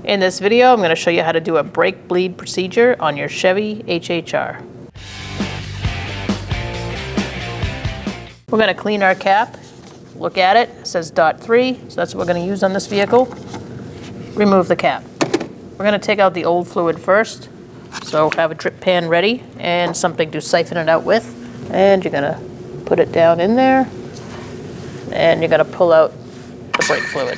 In this video, I'm going to show you how to do a brake bleed procedure on your Chevy HHR. We're going to clean our cap. Look at it. It says .3, so that's what we're going to use on this vehicle. Remove the cap. We're going to take out the old fluid first. So have a drip pan ready and something to siphon it out with. And you're going to put it down in there. And you're going to pull out the brake fluid.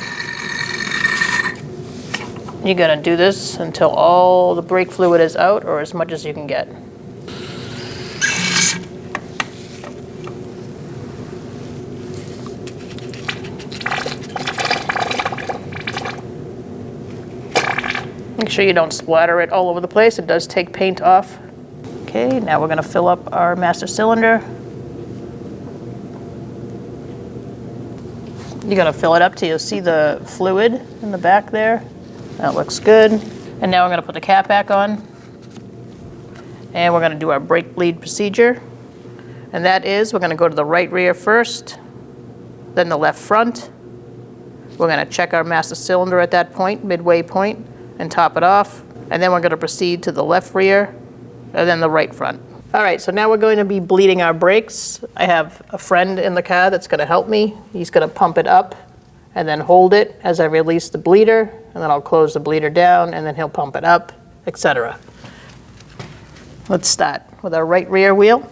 You're going to do this until all the brake fluid is out, or as much as you can get. Make sure you don't splatter it all over the place. It does take paint off. Okay, now we're going to fill up our master cylinder. You're going to fill it up till you see the fluid in the back there. That looks good. And now we're going to put the cap back on. And we're going to do our brake bleed procedure. And that is, we're going to go to the right rear first, then the left front. We're going to check our master cylinder at that point, midway point, and top it off. And then we're going to proceed to the left rear, and then the right front. All right, so now we're going to be bleeding our brakes. I have a friend in the car that's going to help me. He's going to pump it up and then hold it as I release the bleeder, and then I'll close the bleeder down, and then he'll pump it up, etc. Let's start with our right rear wheel.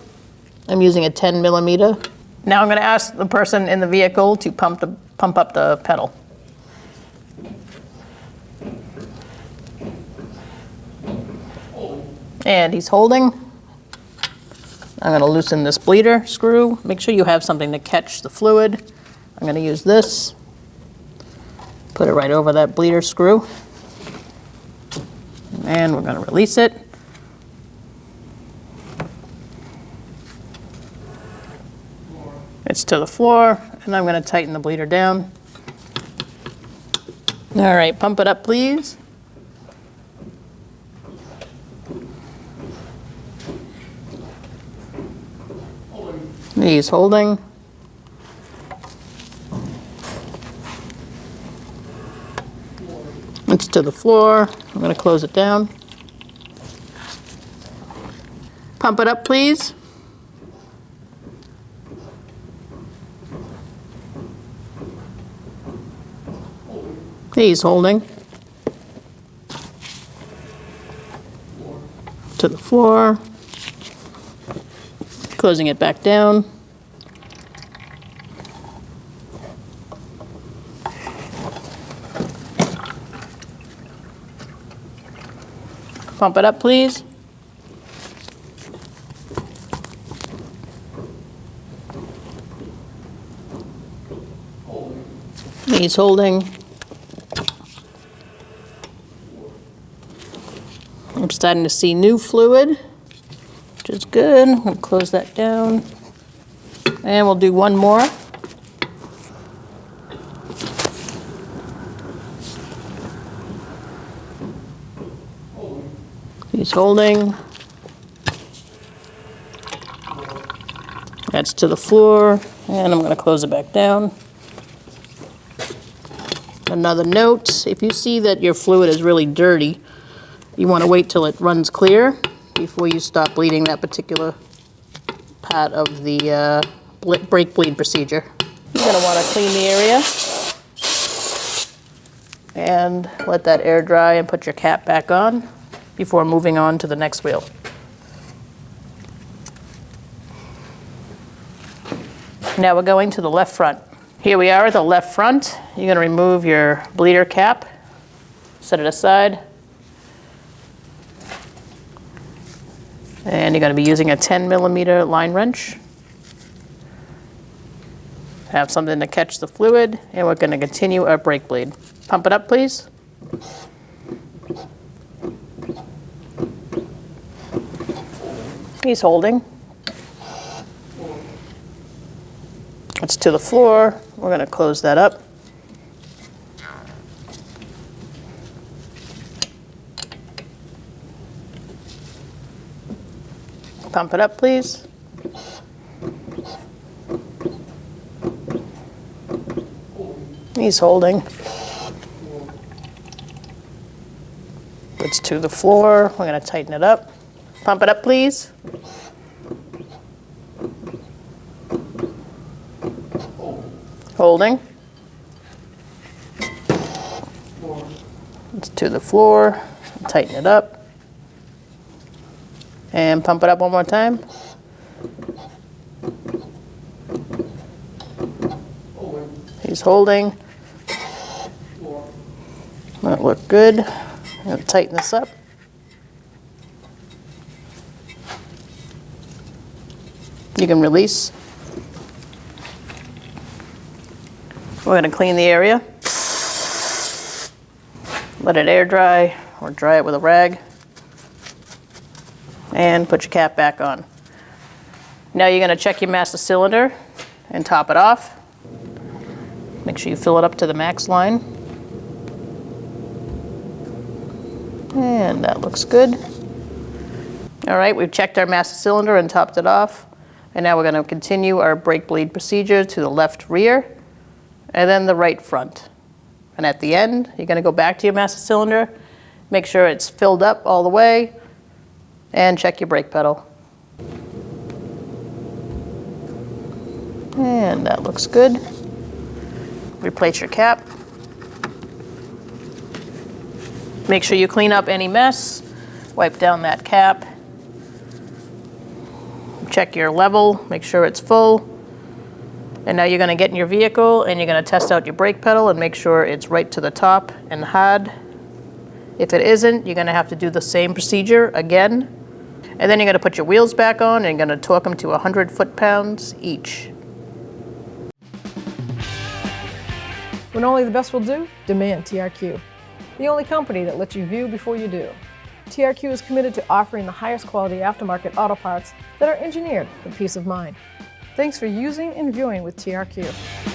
I'm using a 10 millimeter. Now I'm going to ask the person in the vehicle to pump up the pedal. And he's holding. I'm going to loosen this bleeder screw. Make sure you have something to catch the fluid. I'm going to use this. Put it right over that bleeder screw. And we're going to release it. It's to the floor, and I'm going to tighten the bleeder down. All right, pump it up, please. He's holding. It's to the floor. I'm going to close it down. Pump it up, please. He's holding. To the floor. Closing it back down. Pump it up, please. He's holding. I'm starting to see new fluid, which is good. We'll close that down. And we'll do one more. He's holding. That's to the floor, and I'm going to close it back down. Another note, if you see that your fluid is really dirty, you want to wait till it runs clear before you stop bleeding that particular part of the brake bleed procedure. You're going to want to clean the area and let that air dry and put your cap back on before moving on to the next wheel. Now we're going to the left front. Here we are at the left front. You're going to remove your bleeder cap, set it aside, and you're going to be using a 10 millimeter line wrench. Have something to catch the fluid, and we're going to continue our brake bleed. Pump it up, please. He's holding. It's to the floor. We're going to close that up. Pump it up, please. He's holding. It's to the floor. We're going to tighten it up. Pump it up, please. Holding. It's to the floor. Tighten it up. And pump it up one more time. He's holding. That looked good. I'm going to tighten this up. You can release. We're going to clean the area. Let it air dry or dry it with a rag. And put your cap back on. Now you're going to check your master cylinder and top it off. Make sure you fill it up to the max line. And that looks good. All right, we've checked our master cylinder and topped it off. And now we're going to continue our brake bleed procedure to the left rear and then the right front. And at the end, you're going to go back to your master cylinder, make sure it's filled up all the way, and check your brake pedal. And that looks good. Replace your cap. Make sure you clean up any mess. Wipe down that cap. Check your level, make sure it's full. And now you're going to get in your vehicle and you're going to test out your brake pedal and make sure it's right to the top and hard. If it isn't, you're going to have to do the same procedure again. And then you're going to put your wheels back on and you're going to torque them to 100 foot-pounds each. When only the best will do, demand TRQ. The only company that lets you view before you do. TRQ is committed to offering the highest quality aftermarket auto parts that are engineered for peace of mind. Thanks for using and viewing with TRQ.